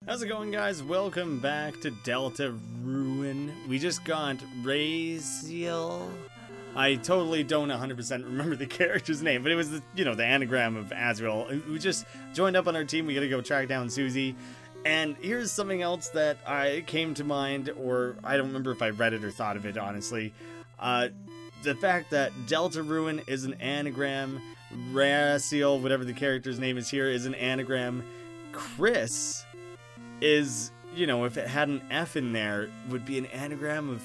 How's it going, guys? Welcome back to Deltarune. We just got Raziel. I totally don't 100% remember the character's name, but it was the, the anagram of Azrael. We just joined up on our team. We gotta go track down Susie. And here's something else that came to mind, or I don't remember if I read it or thought of it, honestly. The fact that Deltarune is an anagram, Raziel, whatever the character's name is here, is an anagram. Kris is, if it had an F in there, would be an anagram of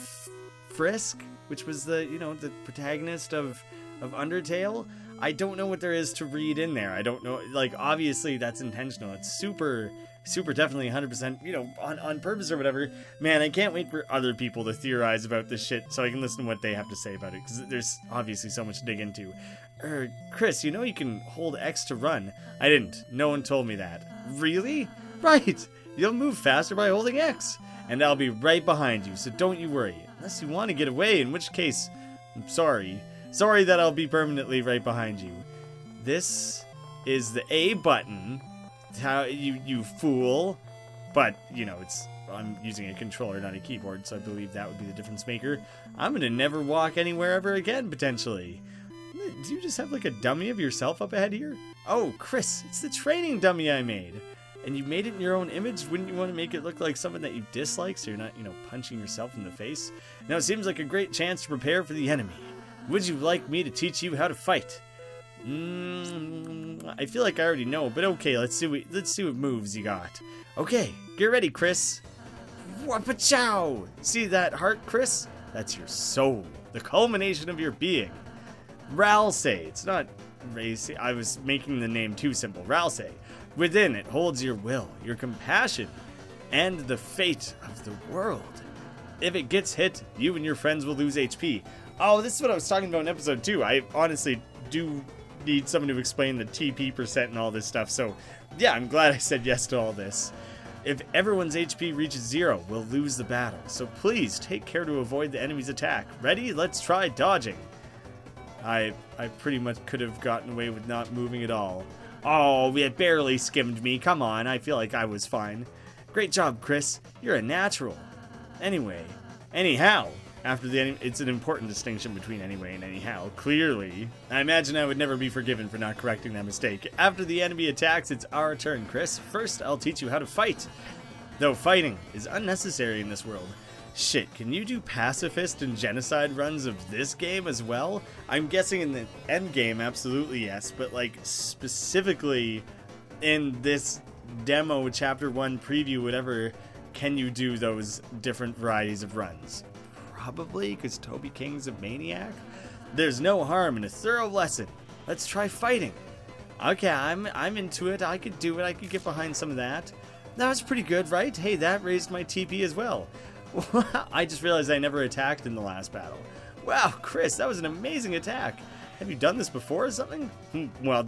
Frisk, which was the, the protagonist of Undertale. I don't know what there is to read in there. I don't know, like, obviously that's intentional. It's super definitely 100%, on purpose or whatever. Man, I can't wait for other people to theorize about this shit so I can listen to what they have to say about it, because there's obviously so much to dig into. Kris, you can hold X to run. I didn't. No one told me that. Really? Right! You'll move faster by holding X, and I'll be right behind you, so don't you worry. Unless you want to get away, in which case, I'm sorry. Sorry that I'll be permanently right behind you. This is the A button. How you fool. But, I'm using a controller, not a keyboard, so I believe that would be the difference maker. I'm gonna never walk anywhere ever again, potentially. Do you just have like a dummy of yourself up ahead here? Oh, Kris, it's the training dummy I made. And you made it in your own image. Wouldn't you want to make it look like someone that you dislike so you're not, punching yourself in the face? Now it seems like a great chance to prepare for the enemy. Would you like me to teach you how to fight? I feel like I already know, but okay, let's see what moves you got. Okay, get ready, Kris. Wapachow! See that heart, Kris? That's your soul, the culmination of your being. Ralse, it's not Race. I was making the name too simple. Ralse. Within it holds your will, your compassion, and the fate of the world. If it gets hit, you and your friends will lose HP. Oh, this is what I was talking about in episode 2. I honestly do need someone to explain the TP percent and all this stuff, so yeah, I'm glad I said yes to all this. If everyone's HP reaches 0, we'll lose the battle, so please take care to avoid the enemy's attack. Ready? Let's try dodging. I pretty much could have gotten away with not moving at all. Oh, it barely skimmed me. Come on, I feel like I was fine. Great job, Kris. You're a natural. Anyhow, after the enemy, it's an important distinction between anyway and anyhow. Clearly, I imagine I would never be forgiven for not correcting that mistake. After the enemy attacks, it's our turn, Kris. First, I'll teach you how to fight. Though fighting is unnecessary in this world. Shit, can you do pacifist and genocide runs of this game as well? I'm guessing in the end game, absolutely yes, but like specifically in this demo, chapter 1 preview, whatever, can you do those different varieties of runs? Probably, because Toby King's a maniac. There's no harm in a thorough lesson. Let's try fighting. Okay, I'm into it. I could do it. I could get behind some of that. That was pretty good, right? Hey, that raised my TP as well. I just realized I never attacked in the last battle. Wow, Kris, that was an amazing attack. Have you done this before or something? Well,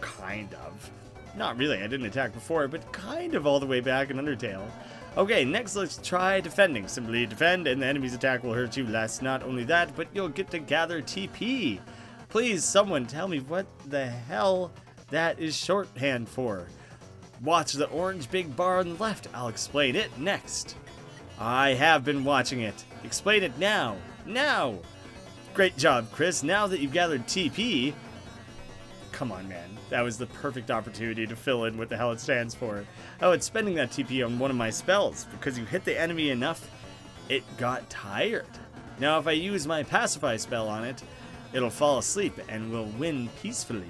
kind of. Not really, I didn't attack before, but kind of all the way back in Undertale. Okay, next let's try defending. Simply defend and the enemy's attack will hurt you less. Not only that, but you'll get to gather TP. Please, someone tell me what the hell that is shorthand for. Watch the orange big bar on the left. I'll explain it next. I have been watching it. Explain it now. Now! Great job, Kris. Now that you've gathered TP... Come on, man. That was the perfect opportunity to fill in what the hell it stands for. Oh, it's spending that TP on one of my spells. Because you hit the enemy enough, it got tired. Now, if I use my pacify spell on it, it'll fall asleep and will win peacefully.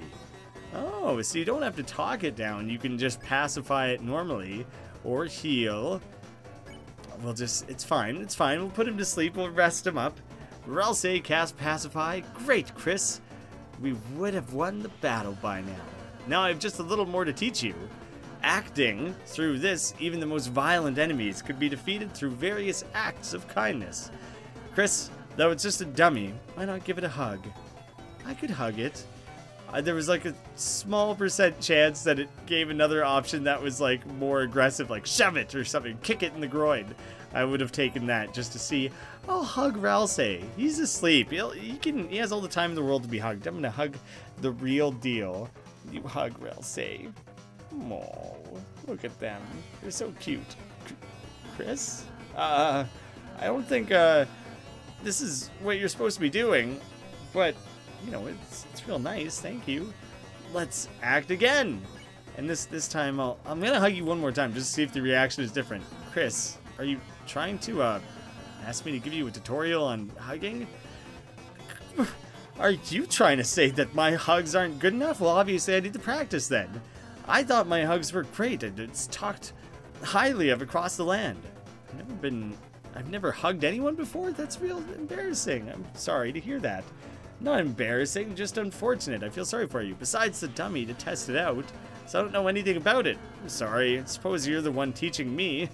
Oh, so you don't have to talk it down. You can just pacify it normally. Or heal... We'll just, it's fine, we'll put him to sleep, we'll rest him up. Ralse cast Pacify. Great, Kris. We would have won the battle by now. Now I have just a little more to teach you. Acting through this, even the most violent enemies could be defeated through various acts of kindness. Kris, though it's just a dummy, why not give it a hug? I could hug it. There was like a small % chance that it gave another option that was like more aggressive, like shove it or something, kick it in the groin. I would have taken that just to see. I'll hug Ralse. He's asleep. He has all the time in the world to be hugged. I'm gonna hug the real deal. You hug Ralse. Oh, look at them. They're so cute. Kris? I don't think, this is what you're supposed to be doing, but, you know, it's real nice, thank you. Let's act again. And this time I'm gonna hug you one more time just to see if the reaction is different. Kris, are you trying to, ask me to give you a tutorial on hugging? Are you trying to say that my hugs aren't good enough? Well, obviously I need to practice then. I thought my hugs were great, and it's talked highly of across the land. I've never hugged anyone before? That's real embarrassing. I'm sorry to hear that. Not embarrassing, just unfortunate. I feel sorry for you. Besides the dummy to test it out, so I don't know anything about it. I'm sorry. I suppose you're the one teaching me.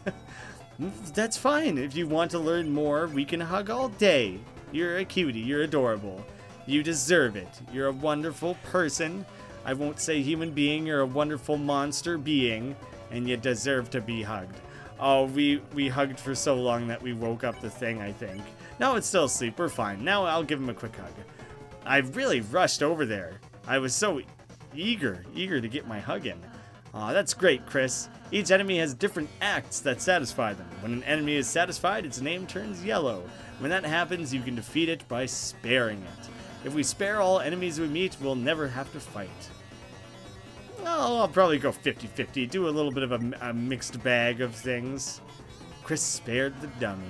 That's fine. If you want to learn more, we can hug all day. You're a cutie. You're adorable. You deserve it. You're a wonderful person. I won't say human being. You're a wonderful monster being, and you deserve to be hugged. Oh, we hugged for so long that we woke up the thing, I think. No, it's still asleep. We're fine. Now I'll give him a quick hug. I really rushed over there. I was so eager to get my hug in. Aw, that's great, Kris. Each enemy has different acts that satisfy them. When an enemy is satisfied, its name turns yellow. When that happens, you can defeat it by sparing it. If we spare all enemies we meet, we'll never have to fight. Well, I'll probably go 50-50, do a little bit of a mixed bag of things. Kris spared the dummy.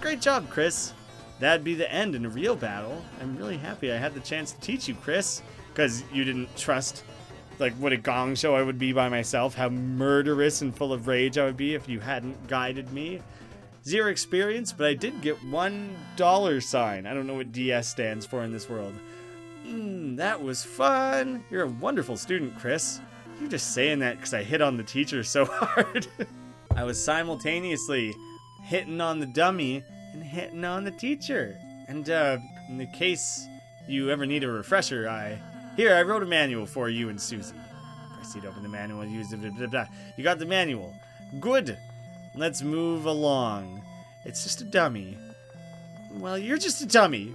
Great job, Kris. That'd be the end in a real battle. I'm really happy I had the chance to teach you, Kris, because you didn't trust, like, what a gong show I would be by myself, how murderous and full of rage I would be if you hadn't guided me. 0 experience, but I did get $1 sign. I don't know what DS stands for in this world. That was fun. You're a wonderful student, Kris. You're just saying that because I hit on the teacher so hard. I was simultaneously hitting on the dummy and hitting on the teacher. And in the case you ever need a refresher, I wrote a manual for you and Susie. Proceed to open the manual and use it. You got the manual. Good. Let's move along. It's just a dummy. Well, you're just a dummy.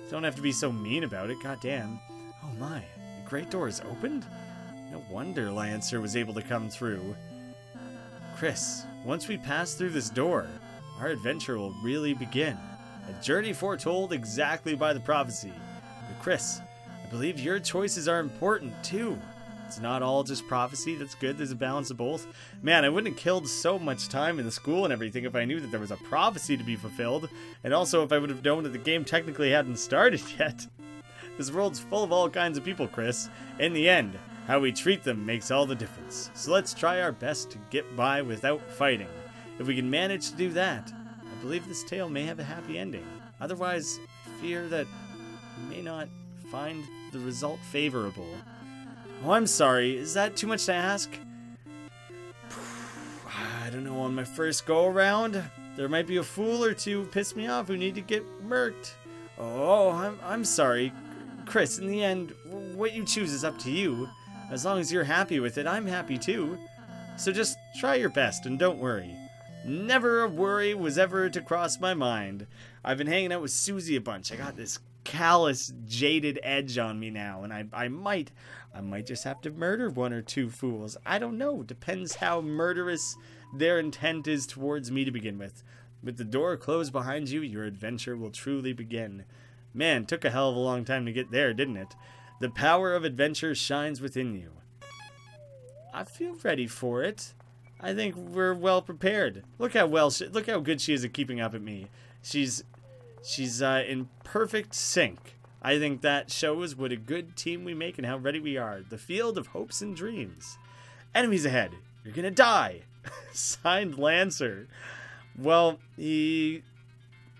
Don't have to be so mean about it, goddamn. Oh my, the great door is opened? No wonder Lancer was able to come through. Kris, once we pass through this door, our adventure will really begin. A journey foretold exactly by the prophecy. But Kris, I believe your choices are important too. It's not all just prophecy, that's good, there's a balance of both. Man, I wouldn't have killed so much time in the school and everything if I knew that there was a prophecy to be fulfilled, and also if I would have known that the game technically hadn't started yet. This world's full of all kinds of people, Kris. In the end, how we treat them makes all the difference. So let's try our best to get by without fighting. If we can manage to do that, I believe this tale may have a happy ending. Otherwise, I fear that we may not find the result favorable. Oh, I'm sorry. Is that too much to ask? I don't know, on my first go-around, there might be a fool or two who piss me off who need to get murked. Oh, I'm sorry. Kris, in the end, what you choose is up to you. As long as you're happy with it, I'm happy too. So just try your best and don't worry. Never a worry was ever to cross my mind. I've been hanging out with Susie a bunch. I got this callous, jaded edge on me now, and I might just have to murder 1 or 2 fools. I don't know. Depends how murderous their intent is towards me to begin with. With the door closed behind you, your adventure will truly begin. Man, took a hell of a long time to get there, didn't it? The power of adventure shines within you. I feel ready for it. I think we're well prepared. Look how good she is at keeping up at me. She's in perfect sync. I think that shows what a good team we make and how ready we are. The field of hopes and dreams. Enemies ahead. You're gonna die. Signed, Lancer. Well, he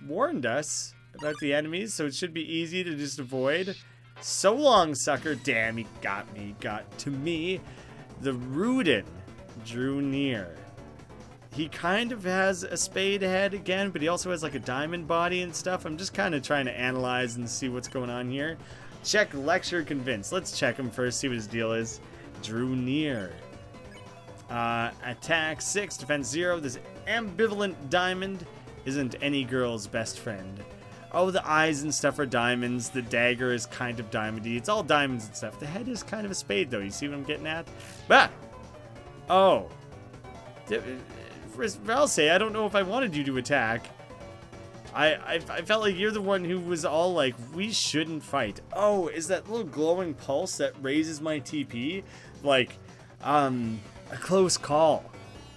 warned us about the enemies, so it should be easy to just avoid. So long, sucker. Damn, he got me. Got to me. The Rune drew near. He kind of has a spade head again, but he also has like a diamond body and stuff. I'm just kind of trying to analyze and see what's going on here. Check, lecture, convince. Let's check him first, see what his deal is. Drew near. Attack 6, defense 0. This ambivalent diamond isn't any girl's best friend. Oh, the eyes and stuff are diamonds. The dagger is kind of diamondy. It's all diamonds and stuff. The head is kind of a spade, though. You see what I'm getting at? Bah! Oh. Valse, I don't know if I wanted you to attack. I felt like you're the one who was all like, we shouldn't fight. Oh, is that little glowing pulse that raises my TP? Like, a close call.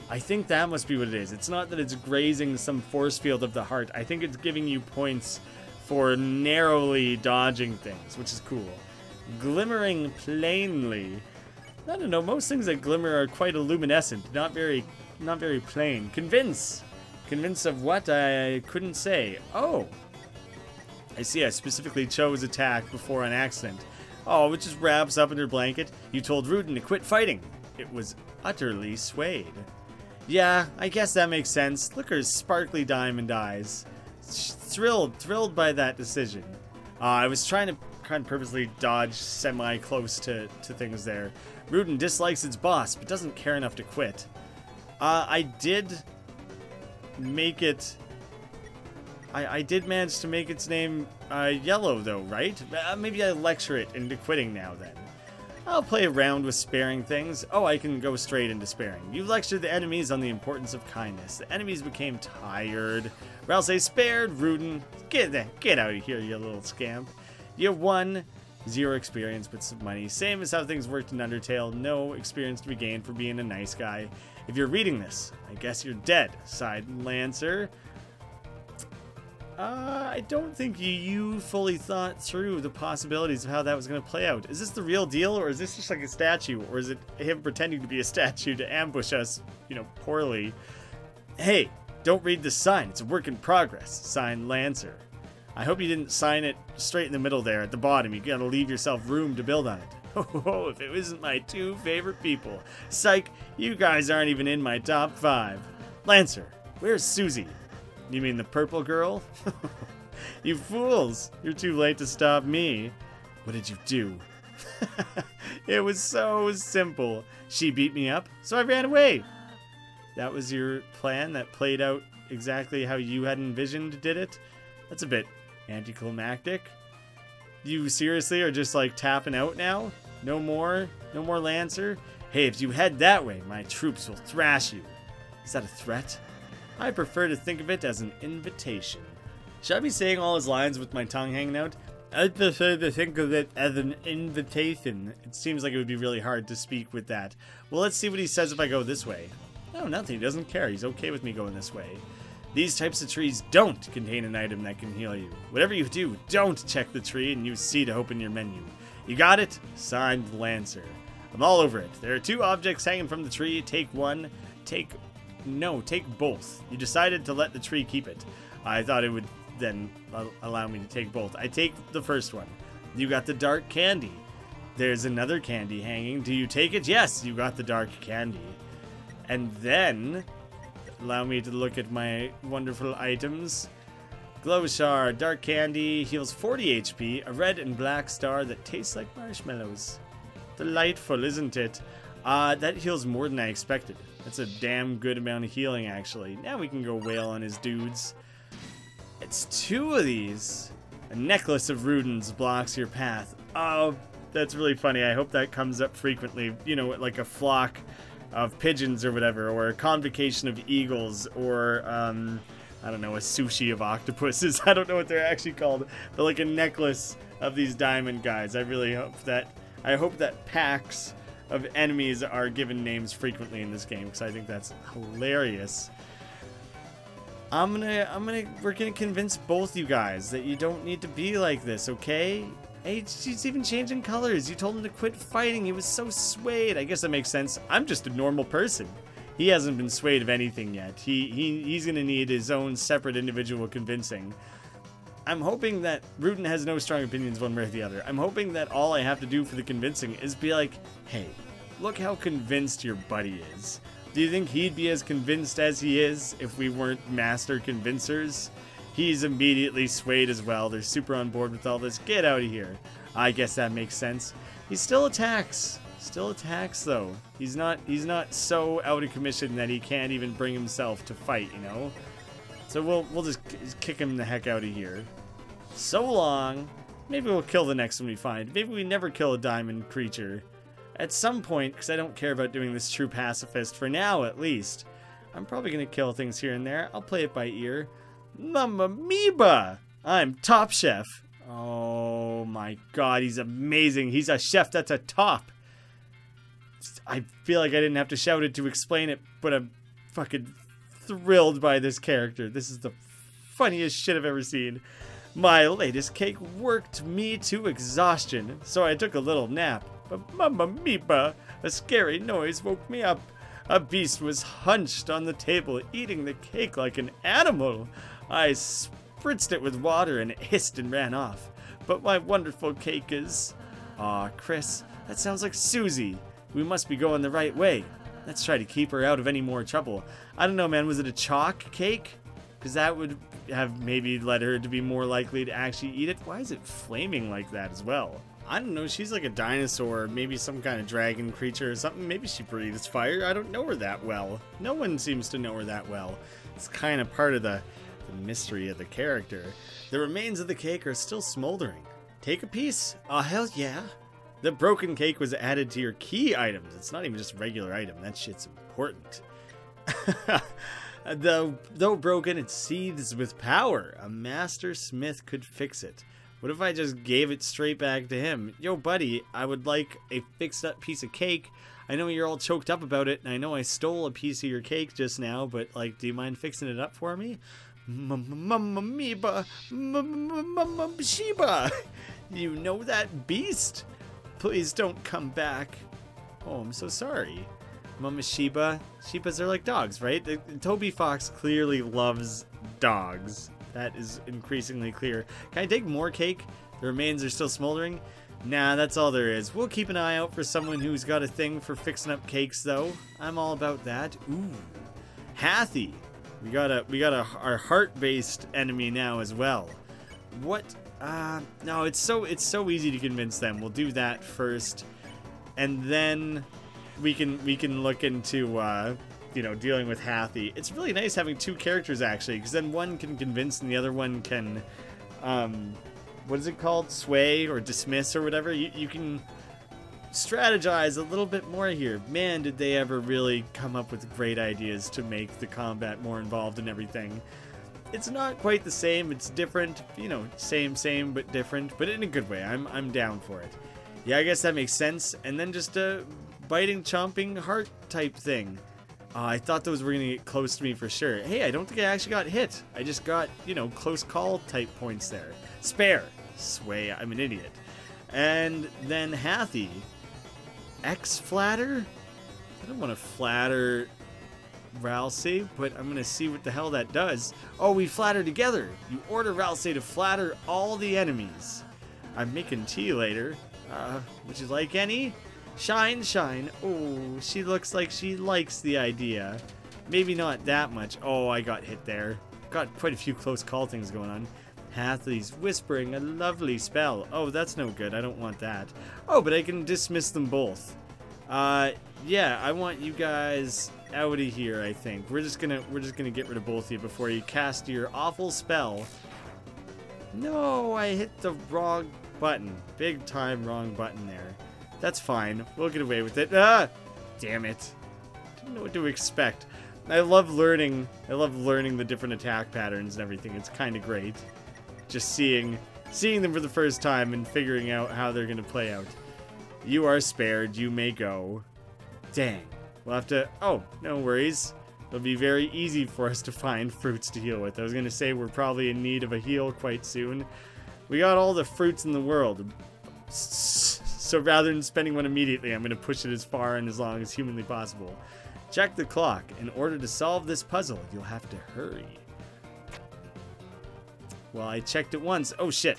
I think that must be what it is. It's not that it's grazing some force field of the heart. I think it's giving you points for narrowly dodging things, which is cool. Glimmering plainly. I don't know, most things that glimmer are quite illuminescent, not very plain. Convince. Convince of what? I couldn't say. Oh. I see, I specifically chose attack before an accident. Oh, it just wraps up in her blanket. You told Rune to quit fighting. It was utterly swayed. Yeah, I guess that makes sense. Look at her sparkly diamond eyes. Thrilled by that decision. I was trying to purposely dodge semi-close to things there. Rune dislikes its boss, but doesn't care enough to quit. I did make it... I did manage to make its name yellow, though, right? Maybe I lecture it into quitting now, then. I'll play around with sparing things. Oh, I can go straight into sparing. You lectured the enemies on the importance of kindness. The enemies became tired. Ralse spared. Rune, get out of here, you little scamp. You won. 0 experience, but some money. Same as how things worked in Undertale. No experience to be gained for being a nice guy. If you're reading this, I guess you're dead, sighed Lancer. I don't think you fully thought through the possibilities of how that was going to play out. Is this the real deal, or is this just like a statue? Or is it him pretending to be a statue to ambush us, you know, poorly? Hey, don't read the sign. It's a work in progress. Signed, Lancer. I hope you didn't sign it straight in the middle there at the bottom. You gotta leave yourself room to build on it. Oh, if it isn't my 2 favorite people. Psych, you guys aren't even in my top 5. Lancer, where's Susie? You mean the purple girl? You fools! You're too late to stop me. What did you do? It was so simple. She beat me up, so I ran away. That was your plan that played out exactly how you had envisioned did it? That's a bit anticlimactic. You seriously are just like tapping out now? No more Lancer? Hey, if you head that way, my troops will thrash you. Is that a threat? I prefer to think of it as an invitation. Should I be saying all his lines with my tongue hanging out? I prefer to think of it as an invitation. It seems like it would be really hard to speak with that. Well, let's see what he says if I go this way. No, nothing. He doesn't care. He's okay with me going this way. These types of trees don't contain an item that can heal you. Whatever you do, don't check the tree and use C to open your menu. You got it? Signed, Lancer. I'm all over it. There are 2 objects hanging from the tree. Take one. Take both. You decided to let the tree keep it. I thought it would then allow me to take both. I take the first one. You got the dark candy. There's another candy hanging. Do you take it? Yes, you got the dark candy. And then... allow me to look at my wonderful items. Glow shard, dark candy, heals 40 HP, a red and black star that tastes like marshmallows. Delightful, isn't it? That heals more than I expected. That's a damn good amount of healing, actually. Now we can go wail on his dudes. It's 2 of these. A necklace of Runes blocks your path. Oh, that's really funny. I hope that comes up frequently. You know, like a flock of pigeons or whatever, or a convocation of eagles, or I don't know, a sushi of octopuses. I don't know what they're actually called, but like a necklace of these diamond guys. I really hope that packs of enemies are given names frequently in this game, because I think that's hilarious. We're gonna convince both you guys that you don't need to be like this, okay? Hey, she's even changing colors. You told him to quit fighting. He was so swayed. I guess that makes sense. I'm just a normal person. He hasn't been swayed of anything yet. He's gonna need his own separate individual convincing. I'm hoping that Rune has no strong opinions one way or the other. I'm hoping that all I have to do for the convincing is be like, hey, look how convinced your buddy is. Do you think he'd be as convinced as he is if we weren't master convincers? He's immediately swayed as well. They're super on board with all this. Get out of here. I guess that makes sense. He still attacks. Still attacks, though. He's not so out of commission that he can't even bring himself to fight, you know? So we'll just kick him the heck out of here. So long. Maybe we'll kill the next one we find. Maybe we never kill a diamond creature. At some point, because I don't care about doing this true pacifist, for now at least, I'm probably going to kill things here and there. I'll play it by ear. Mamma Mia! I'm Top Chef. Oh my god, he's amazing. He's a chef that's a top. I feel like I didn't have to shout it to explain it, but I'm fucking thrilled by this character. This is the funniest shit I've ever seen. My latest cake worked me to exhaustion, so I took a little nap. But Mamma Mia, a scary noise woke me up. A beast was hunched on the table, eating the cake like an animal. I spritzed it with water and it hissed and ran off. But my wonderful cake is... Aw, Kris, that sounds like Susie. We must be going the right way. Let's try to keep her out of any more trouble. I don't know, man, was it a chalk cake? Because that would have maybe led her to be more likely to actually eat it. Why is it flaming like that as well? I don't know, she's like a dinosaur, maybe some kind of dragon creature or something. Maybe she breathes fire. I don't know her that well. No one seems to know her that well. It's kind of part of the mystery of the character. The remains of the cake are still smoldering. Take a piece? Oh, hell yeah. The broken cake was added to your key items. It's not even just a regular item. That shit's important. Though broken, it seethes with power. A master smith could fix it. What if I just gave it straight back to him? Yo, buddy, I would like a fixed-up piece of cake. I know you're all choked up about it, and I know I stole a piece of your cake just now, but, like, do you mind fixing it up for me? Mamma Mia, Mamma Sheba. You know that beast? Please don't come back. Oh, I'm so sorry. Mama Sheba. Shebas are like dogs, right? Toby Fox clearly loves dogs. That is increasingly clear. Can I take more cake? The remains are still smoldering? Nah, that's all there is. We'll keep an eye out for someone who's got a thing for fixing up cakes, though. I'm all about that. Ooh. Hathy. We got our heart-based enemy now as well. What? No, it's so easy to convince them. We'll do that first, and then we can look into you know, dealing with Hathy. It's really nice having two characters actually, because then one can convince and the other one can what is it called? Sway or dismiss or whatever. You can strategize a little bit more here. Man, did they ever really come up with great ideas to make the combat more involved and everything. It's not quite the same, it's different, you know, same but different, but in a good way. I'm down for it. Yeah, I guess that makes sense. And then just a biting, chomping heart type thing. I thought those were gonna get close to me for sure. Hey, I don't think I actually got hit. I just got, you know, close call type points there. Spare. Sway, I'm an idiot. And then Hathy. X-flatter? I don't want to flatter Ralsei, but I'm going to see what the hell that does. Oh, we flatter together. You order Ralsei to flatter all the enemies. I'm making tea later. Would you like any? Shine, shine. Oh, she looks like she likes the idea. Maybe not that much. Oh, I got hit there. Got quite a few close call things going on. Hathy's whispering a lovely spell. Oh, that's no good. I don't want that. Oh, but I can dismiss them both. Yeah, I want you guys out of here, I think. We're just gonna get rid of both of you before you cast your awful spell. No, I hit the wrong button. Big time wrong button there. That's fine. We'll get away with it. Ah! Damn it. Didn't know what to expect. I love learning the different attack patterns and everything. It's kind of great. Just seeing them for the first time and figuring out how they're going to play out. You are spared. You may go. Dang. We'll have to... Oh, no worries. It'll be very easy for us to find fruits to heal with. I was going to say we're probably in need of a heal quite soon. We got all the fruits in the world. So rather than spending one immediately, I'm going to push it as far and as long as humanly possible. Check the clock. In order to solve this puzzle, you'll have to hurry. Well, I checked it once. Oh, shit.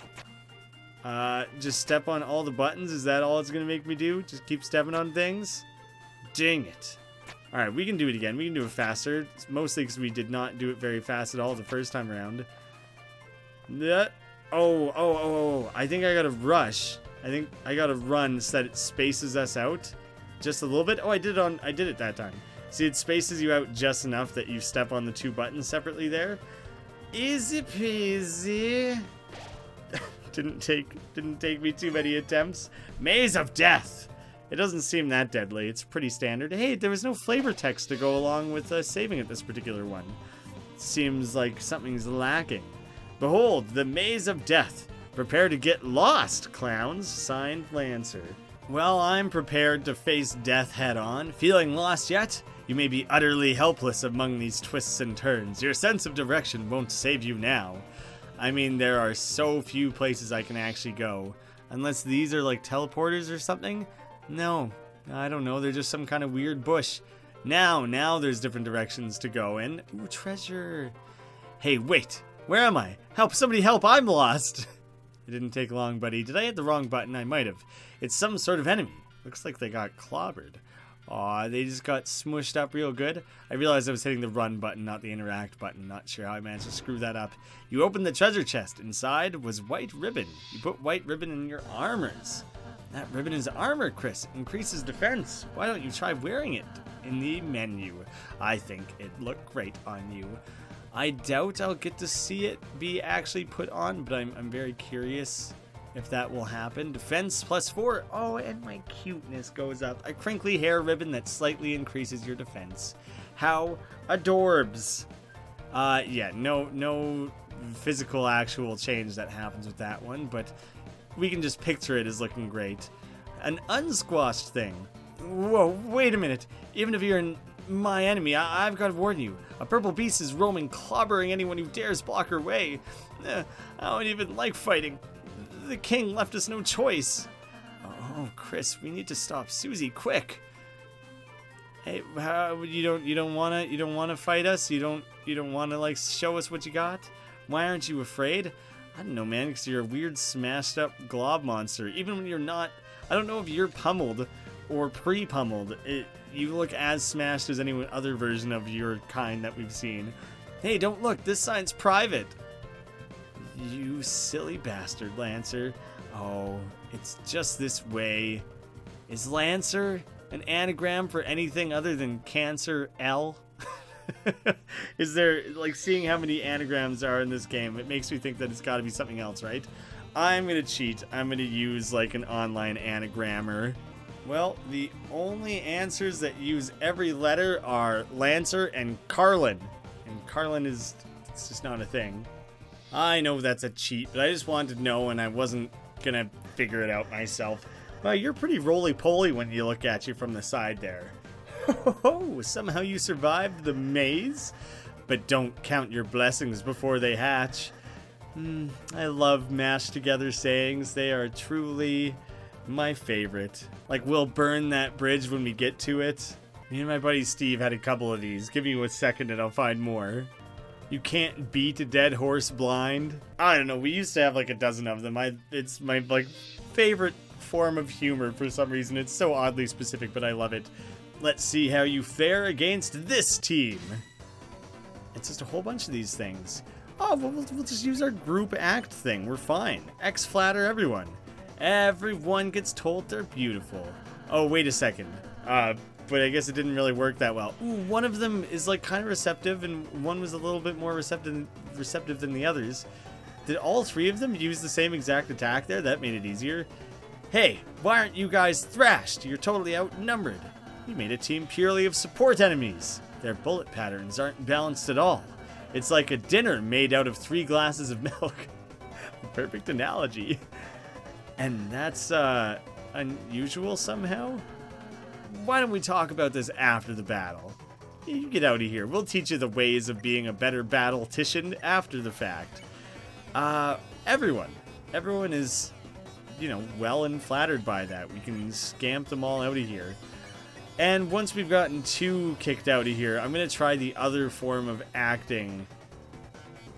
Just step on all the buttons? Is that all it's going to make me do? Just keep stepping on things? Dang it. Alright, we can do it again. We can do it faster. It's mostly because we did not do it very fast at all the first time around. Oh. I think I gotta rush. I think I gotta run so that it spaces us out just a little bit. Oh, I did it that time. See, it spaces you out just enough that you step on the two buttons separately there. Easy peasy. Didn't take me too many attempts. Maze of Death. It doesn't seem that deadly. It's pretty standard. Hey, there was no flavor text to go along with saving at this particular one. Seems like something's lacking. Behold, the maze of death. Prepare to get lost, clowns. Signed, Lancer. Well, I'm prepared to face death head on. Feeling lost yet? You may be utterly helpless among these twists and turns. Your sense of direction won't save you now. I mean, there are so few places I can actually go. Unless these are like teleporters or something? No, I don't know. They're just some kind of weird bush. Now there's different directions to go in. Ooh, treasure. Hey, wait. Where am I? Help, somebody help, I'm lost. It didn't take long, buddy. Did I hit the wrong button? I might have. It's some sort of enemy. Looks like they got clobbered. Aw, they just got smushed up real good. I realized I was hitting the run button, not the interact button. Not sure how I managed to screw that up. You opened the treasure chest. Inside was white ribbon. You put white ribbon in your armors. That ribbon is armor, Kris. Increases defense. Why don't you try wearing it in the menu? I think it'd look great on you. I doubt I'll get to see it be actually put on, but I'm very curious if that will happen. Defense +4. Oh, and my cuteness goes up. A crinkly hair ribbon that slightly increases your defense. How adorbs. Yeah, no physical actual change that happens with that one, but we can just picture it as looking great. An unsquashed thing. Whoa, wait a minute. Even if you're my enemy, I've got to warn you. A purple beast is roaming, clobbering anyone who dares block her way. I don't even like fighting. The king left us no choice. Oh, Kris, we need to stop Susie quick. Hey, you don't wanna fight us? You don't wanna like show us what you got? Why aren't you afraid? I don't know, man, because you're a weird smashed up glob monster. Even when you're not, I don't know if you're pummeled or pre-pummeled. You look as smashed as any other version of your kind that we've seen. Hey, don't look, this sign's private. You silly bastard, Lancer. Oh, it's just this way. Is Lancer an anagram for anything other than Cancer L? Is there, like, seeing how many anagrams are in this game, it makes me think that it's got to be something else, right? I'm gonna cheat. I'm gonna use, like, an online anagrammer. Well, the only answers that use every letter are Lancer and Carlin. And Carlin is, it's just not a thing. I know that's a cheat, but I just wanted to know and I wasn't gonna figure it out myself. Well, you're pretty roly-poly when you look at you from the side there. Oh, somehow you survived the maze? But don't count your blessings before they hatch. I love mashed together sayings. They are truly my favorite. Like, we'll burn that bridge when we get to it. Me and my buddy Steve had a couple of these. Give me a second and I'll find more. You can't beat a dead horse blind. I don't know, we used to have like a dozen of them. It's my like favorite form of humor for some reason. It's so oddly specific, but I love it. Let's see how you fare against this team. It's just a whole bunch of these things. Oh, we'll just use our group act thing. We're fine. X-flatter everyone. Everyone gets told they're beautiful. Oh, wait a second. But I guess it didn't really work that well. Ooh, one of them is like kind of receptive, and one was a little bit more receptive than the others. Did all three of them use the same exact attack there? That made it easier. Hey, why aren't you guys thrashed? You're totally outnumbered. You made a team purely of support enemies. Their bullet patterns aren't balanced at all. It's like a dinner made out of 3 glasses of milk. Perfect analogy. And that's unusual somehow? Why don't we talk about this after the battle? You get out of here. We'll teach you the ways of being a better battle-tician after the fact. Everyone is, you know, well and flattered by that. We can scamp them all out of here. And once we've gotten 2 kicked out of here, I'm going to try the other form of acting.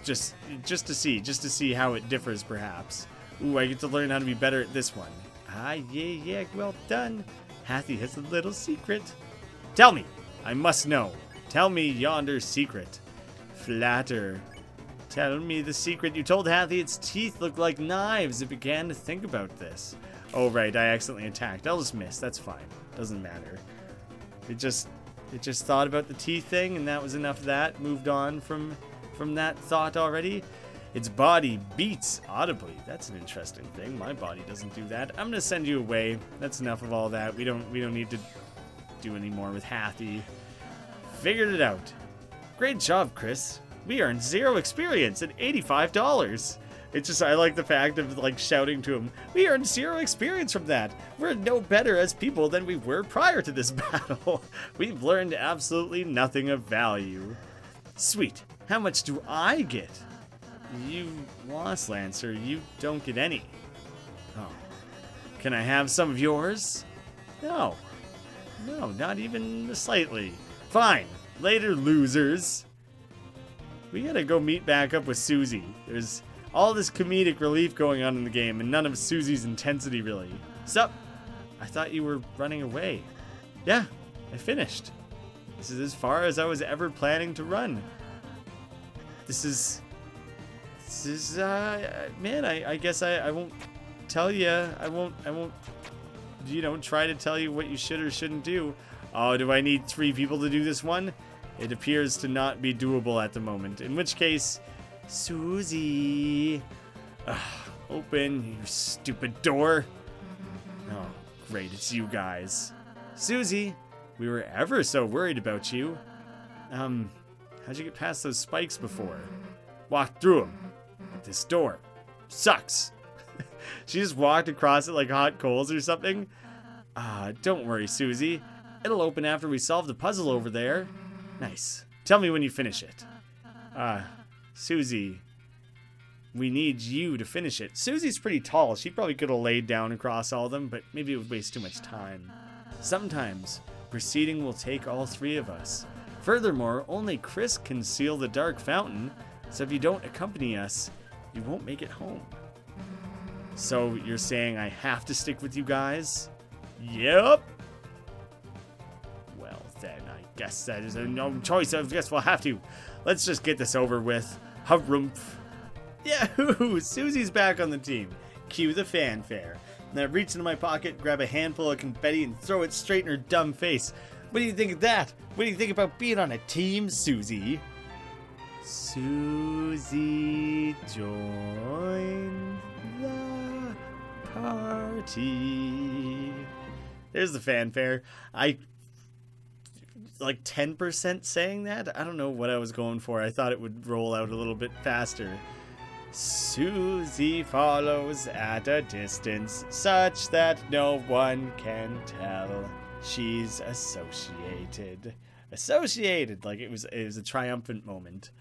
Just to see how it differs, perhaps. Ooh, I get to learn how to be better at this one. Ah, yeah, well done. Hathy has a little secret. Tell me, I must know. Tell me yonder secret. Flatter. Tell me the secret. You told Hathy its teeth looked like knives. It began to think about this. Oh, right, I accidentally attacked. I'll just miss. That's fine. Doesn't matter. It just thought about the teeth thing, and that was enough of that. Moved on from that thought already. Its body beats audibly. That's an interesting thing. My body doesn't do that. I'm gonna send you away. That's enough of all that. We don't need to do any more with Hathy. Figured it out. Great job, Kris. We earned 0 experience and $85. It's just, I like the fact of like shouting to him, we earned 0 experience from that. We're no better as people than we were prior to this battle. We've learned absolutely nothing of value. Sweet. How much do I get? You lost, Lancer. You don't get any. Oh. Can I have some of yours? No. No, not even slightly. Fine. Later, losers. We gotta go meet back up with Susie. There's all this comedic relief going on in the game, and none of Susie's intensity, really. Sup? I thought you were running away. Yeah, I finished. This is as far as I was ever planning to run. Man, I guess I won't tell you. I won't, you know, try to tell you what you should or shouldn't do. Oh, do I need 3 people to do this one? It appears to not be doable at the moment. In which case, Susie. Ugh, open, you stupid door. Oh, great, it's you guys. Susie, we were ever so worried about you. How'd you get past those spikes before? Walked through them. This door sucks. She just walked across it like hot coals or something. Don't worry, Susie. It'll open after we solve the puzzle over there. Nice. Tell me when you finish it. Susie, we need you to finish it. Susie's pretty tall. She probably could have laid down across all of them, but maybe it would waste too much time. Sometimes, proceeding will take all 3 of us. Furthermore, only Kris can seal the dark fountain, so if you don't accompany us, you won't make it home. So you're saying I have to stick with you guys? Yep. Well then, I guess that is no choice. I guess we'll have to. Let's just get this over with. Harumph. Yahoo! Susie's back on the team. Cue the fanfare. Now reach into my pocket, grab a handful of confetti, and throw it straight in her dumb face. What do you think of that? What do you think about being on a team, Susie? Susie joined the party. There's the fanfare. I like 10% saying that. I don't know what I was going for. I thought it would roll out a little bit faster. Susie follows at a distance, such that no one can tell. She's associated. Associated, like it was a triumphant moment.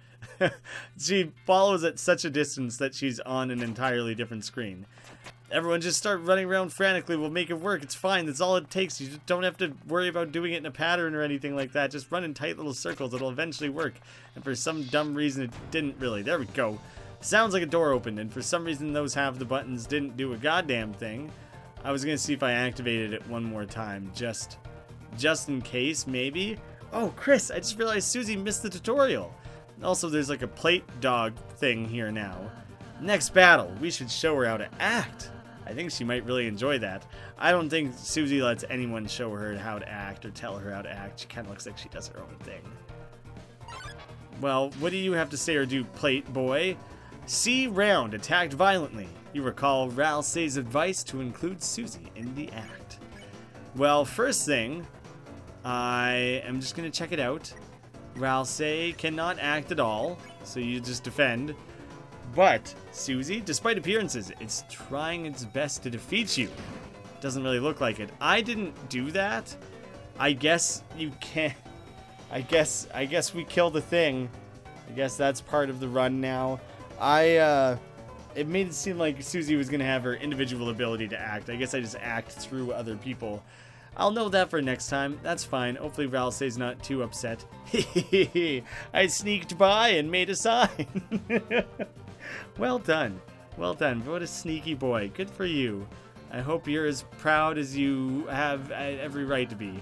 She follows at such a distance that she's on an entirely different screen. Everyone just start running around frantically. We'll make it work. It's fine. That's all it takes. You just don't have to worry about doing it in a pattern or anything like that. Just run in tight little circles. It'll eventually work. And for some dumb reason, it didn't really. There we go. Sounds like a door opened, and for some reason those half of the buttons didn't do a goddamn thing. I was gonna see if I activated it one more time, just in case, maybe. Oh, Kris, I just realized Susie missed the tutorial. Also, there's like a plate dog thing here now. Next battle, we should show her how to act. I think she might really enjoy that. I don't think Susie lets anyone show her how to act or tell her how to act. She kind of looks like she does her own thing. Well, what do you have to say or do, plate boy? C round, attacked violently. You recall Ralsei's advice to include Susie in the act. Well, first thing, I am just going to check it out. Ralsei cannot act at all, so you just defend. But Susie, despite appearances, it's trying its best to defeat you. Doesn't really look like it. I didn't do that. I guess you can't. I guess we killed the thing. I guess that's part of the run now. It made it seem like Susie was going to have her individual ability to act. I guess I just act through other people. I'll know that for next time. That's fine. Hopefully Ralsei's not too upset. I sneaked by and made a sign. Well done. Well done. What a sneaky boy. Good for you. I hope you're as proud as you have every right to be.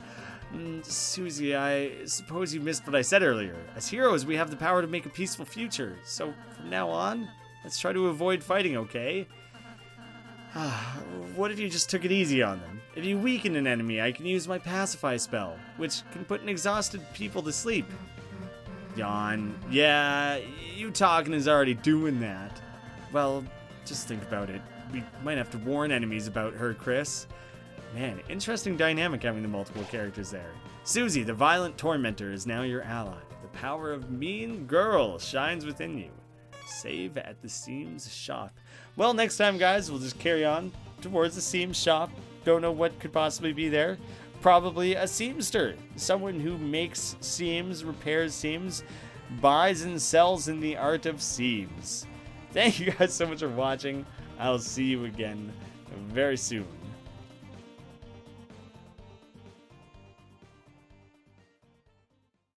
Susie, I suppose you missed what I said earlier. As heroes, we have the power to make a peaceful future. So from now on, let's try to avoid fighting, okay? What if you just took it easy on them? If you weaken an enemy, I can use my pacify spell, which can put an exhausted people to sleep. Yawn. Yeah, you talking is already doing that. well, just think about it. We might have to warn enemies about her, Kris. Man, interesting dynamic having the multiple characters there. Susie, the violent tormentor, is now your ally. The power of Mean Girl shines within you. Save at the Seams shop. Well, next time, guys, we'll just carry on towards the Seams shop. Don't know what could possibly be there. Probably a seamster. Someone who makes seams, repairs seams, buys and sells in the art of seams. Thank you guys so much for watching. I'll see you again very soon.